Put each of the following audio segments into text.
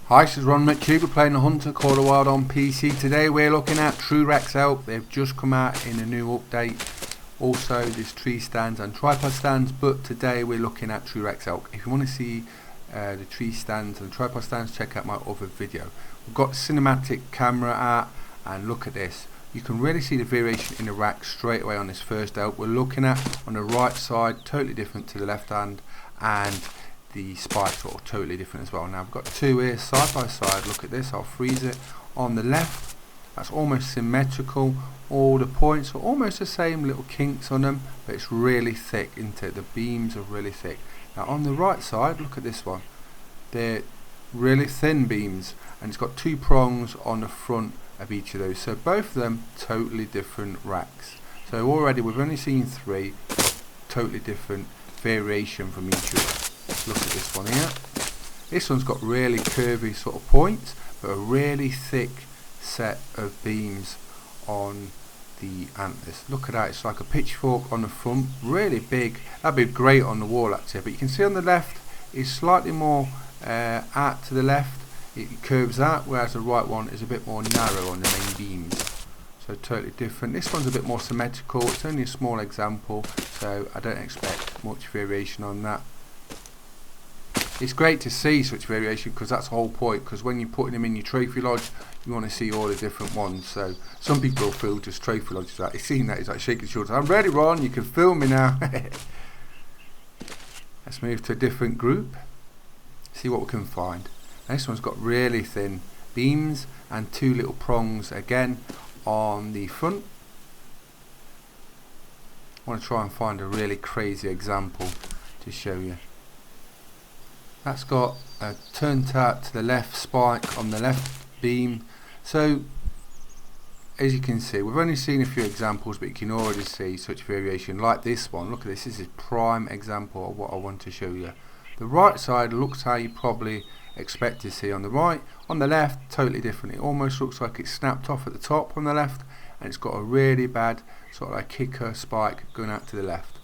Hi, this is Ron McHugh. We're playing the Hunter Call of the Wild on PC. Today we're looking at TruRACS ELK. They've just come out in a new update. Also there's tree stands and tripod stands, but today we're looking at TruRACS ELK. If you want to see the tree stands and tripod stands, check out my other video. We've got cinematic camera out, and look at this. You can really see the variation in the rack straight away on this first ELK. We're looking at on the right side, totally different to the left hand, and the spikes are totally different as well. Now I've got two here side by side. Look at this, I'll freeze it. On the left, that's almost symmetrical. All the points are almost the same, little kinks on them, but it's really thick, isn't it? The beams are really thick. Now on the right side, look at this one. They're really thin beams, and it's got two prongs on the front of each of those. So both of them totally different racks. So already we've only seen three, totally different variation from each other. Look at this one here. This one's got really curvy sort of points, but a really thick set of beams on the antlers. Look at that, it's like a pitchfork on the front, really big. That'd be great on the wall actually, but you can see on the left it's slightly more out to the left, it curves out, whereas the right one is a bit more narrow on the main beams. So totally different. This one's a bit more symmetrical. It's only a small example, so I don't expect much variation on that. It's great to see such variation because that's the whole point, because when you're putting them in your trophy lodge you want to see all the different ones. So some people will feel just trophy lodges like, he's seen that, he's like shaking his shoulders. I'm ready, Ron, you can film me now. Let's move to a different group, see what we can find. Now, this one's got really thin beams and two little prongs again on the front. I want to try and find a really crazy example to show you. That's got a turned out to the left spike on the left beam. So as you can see, we've only seen a few examples, but you can already see such variation like this one. Look at this, this is a prime example of what I want to show you. The right side looks how you probably expect to see on the right. On the left, totally different. It almost looks like it's snapped off at the top on the left, and it's got a really bad sort of like kicker spike going out to the left.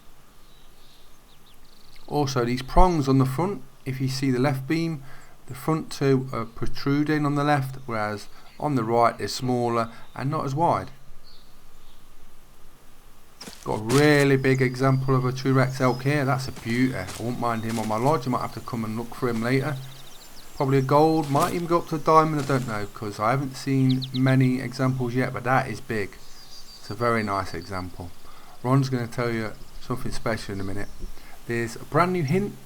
Also these prongs on the front, if you see the left beam, the front two are protruding on the left, whereas on the right they're smaller and not as wide. Got a really big example of a TruRACS ELK here. That's a beauty. I won't mind him on my lodge. I might have to come and look for him later. Probably a gold, might even go up to a diamond, I don't know, because I haven't seen many examples yet, but that is big. It's a very nice example. Ron's going to tell you something special in a minute. There's a brand new hint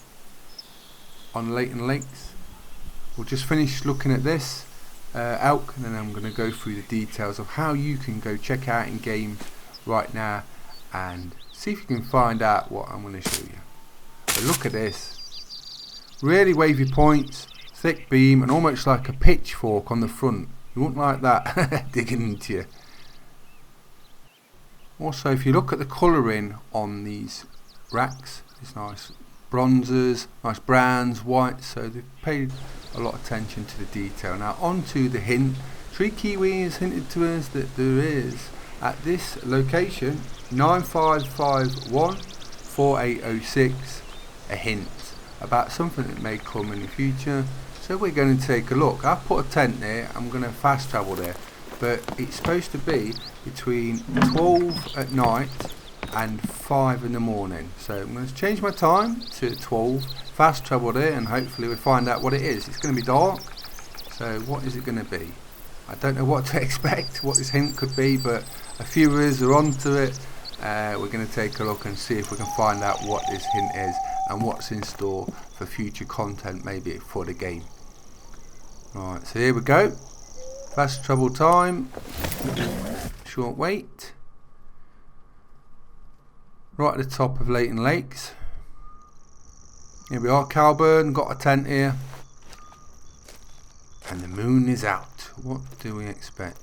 on Leighton Lakes. We'll just finish looking at this ELK, and then I'm going to go through the details of how you can go check out in game right now and see if you can find out what I'm going to show you. But look at this, really wavy points, thick beam, and almost like a pitchfork on the front. You wouldn't like that digging into you. Also, if you look at the colouring on these racks, it's nice bronzes, nice browns, whites, so they've paid a lot of attention to the detail. Now on to the hint. Tree Kiwi has hinted to us that there is at this location 95514806 a hint about something that may come in the future, so we're going to take a look. I've put a tent there, I'm going to fast travel there, but it's supposed to be between 12 at night and 5 in the morning. So I'm going to change my time to 12, fast travel there, and hopefully we'll find out what it is. It's going to be dark, so what is it going to be? I don't know what to expect, what this hint could be, but a few of us are onto it. We're going to take a look and see if we can find out what this hint is and what's in store for future content, maybe for the game. Right, so here we go. Fast travel time, short wait. Right at the top of Leighton Lakes. Here we are, Calburn, got a tent here. And the moon is out. What do we expect?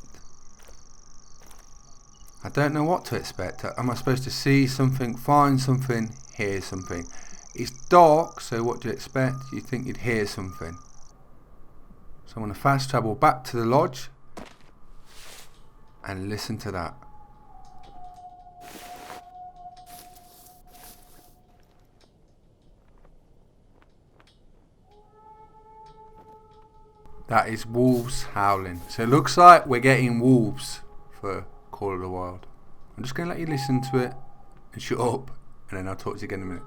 I don't know what to expect. Am I supposed to see something, find something, hear something? It's dark, so what do you expect? You think you'd hear something. So I'm going to fast travel back to the lodge and listen to that. That is wolves howling. So it looks like we're getting wolves for Call of the Wild. I'm just going to let you listen to it and shut up, and then I'll talk to you again in a minute.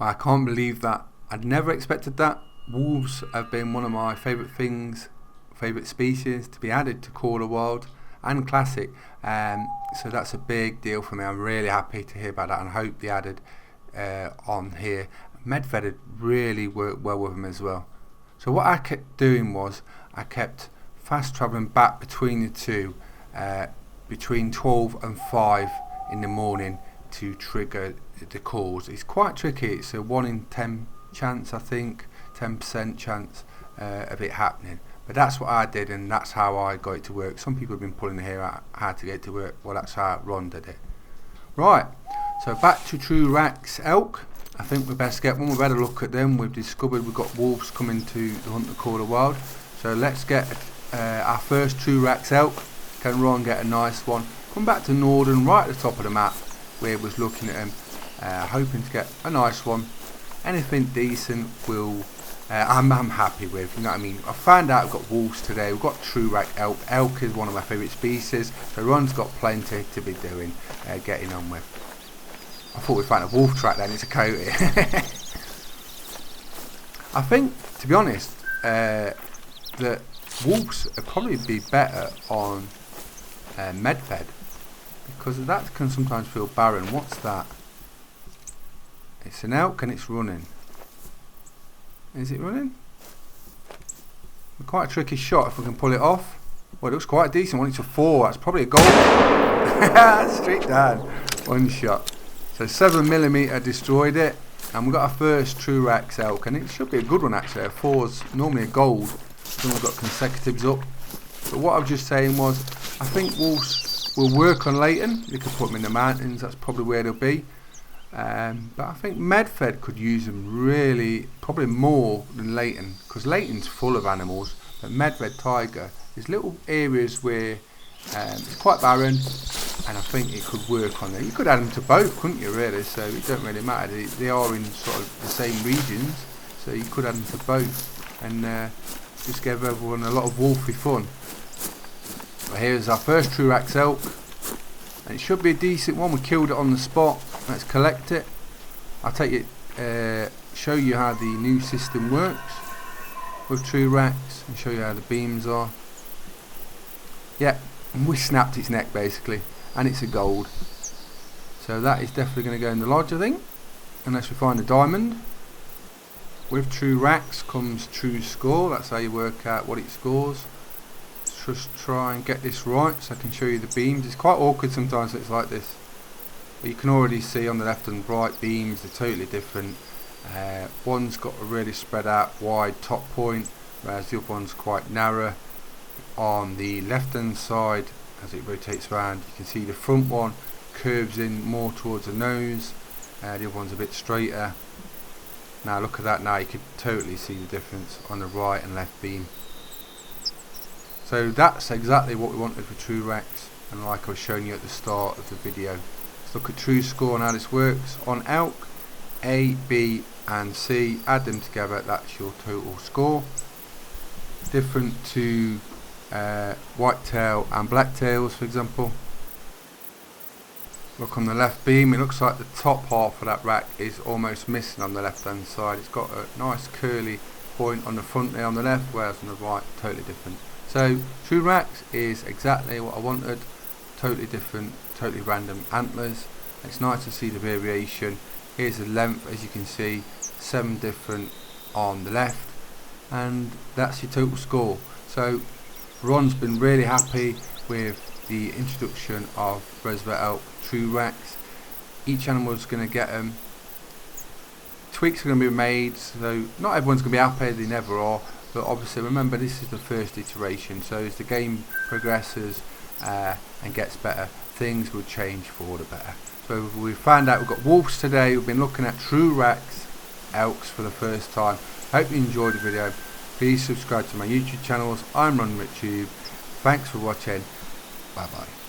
I can't believe that. I'd never expected that. Wolves have been one of my favourite species to be added to Call of the Wild and Classic. So that's a big deal for me. I'm really happy to hear about that, and I hope they added on here. Medved had really worked well with them as well. So what I kept doing was I kept fast travelling back between the two, between 12 and 5 in the morning to trigger the calls. It's quite tricky. It's a 1 in 10 chance, I think, 10% chance of it happening. But that's what I did, and that's how I got it to work. Some people have been pulling their hair out how to get it to work. Well, that's how Ron did it. Right, so back to TruRACS elk. I think we best get one. We've had a look at them. We've discovered we've got wolves coming to the Hunter Call of the Wild. So let's get our first TruRACS elk. Can Ron get a nice one? Come back to Norden, right at the top of the map, where we was looking at them, hoping to get a nice one. Anything decent will I'm happy with, you know what I mean. I found out I've got wolves today. We've got TruRACS elk. Elk is one of my favourite species, so Ron's got plenty to be doing, getting on with. I thought we'd find a wolf track then, it's a coyote. I think, to be honest, that wolves would probably be better on Medved, because that can sometimes feel barren. What's that? It's an elk and it's running. Is it running? Quite a tricky shot if we can pull it off. Well, it looks quite a decent one. It's a 4. That's probably a goal. Straight down. One shot. So 7mm destroyed it. And we've got our first TruRACS elk. And it should be a good one actually. A 4's normally a gold. Then we've got consecutives up. But what I was just saying was, I think wolves will work on Leighton. You could put them in the mountains. That's probably where they'll be. But I think Medved could use them really, probably more than Leighton, because Leighton's full of animals, but Medved Tiger, there's little areas where it's quite barren, and I think it could work on there. You could add them to both, couldn't you, really? So it don't really matter. They are in sort of the same regions, so you could add them to both, and just give everyone a lot of wolfy fun. But here's our first TruRACS elk, and it should be a decent one. We killed it on the spot. Let's collect it. I'll take it, show you how the new system works with TruRACS and show you how the beams are. Yeah, we snapped its neck basically, and it's a gold. So that is definitely going to go in the lodge, I think, unless we find a diamond. With TruRACS comes true score. That's how you work out what it scores. Let's just try and get this right so I can show you the beams. It's quite awkward sometimes when it's like this. But you can already see on the left and right beams are totally different. One's got a really spread out wide top point, whereas the other one's quite narrow. On the left hand side, as it rotates around, you can see the front one curves in more towards the nose, the other one's a bit straighter. Now look at that, now you can totally see the difference on the right and left beam. So that's exactly what we wanted for TruRACS, and like I was showing you at the start of the video. Let's look at true score and how this works. On elk, A, B and C, add them together, that's your total score. Different to whitetail and blacktails, for example. Look on the left beam, it looks like the top half of that rack is almost missing on the left hand side. It's got a nice curly point on the front there on the left, whereas on the right totally different. So TruRACS is exactly what I wanted, totally different, totally random antlers. It's nice to see the variation. Here's the length, as you can see, 7 different on the left, and that's your total score. So Ron's been really happy with the introduction of Reservoir Elk TruRACS. Each animal is going to get them. Tweaks are going to be made, so not everyone's going to be happy, they never are, but obviously remember this is the first iteration, so as the game progresses and gets better, things will change for the better. So we found out we've got wolves today. We've been looking at TruRACS elks for the first time. Hope you enjoyed the video. Please subscribe to my YouTube channels. I'm Ron Tube. Thanks for watching. Bye bye.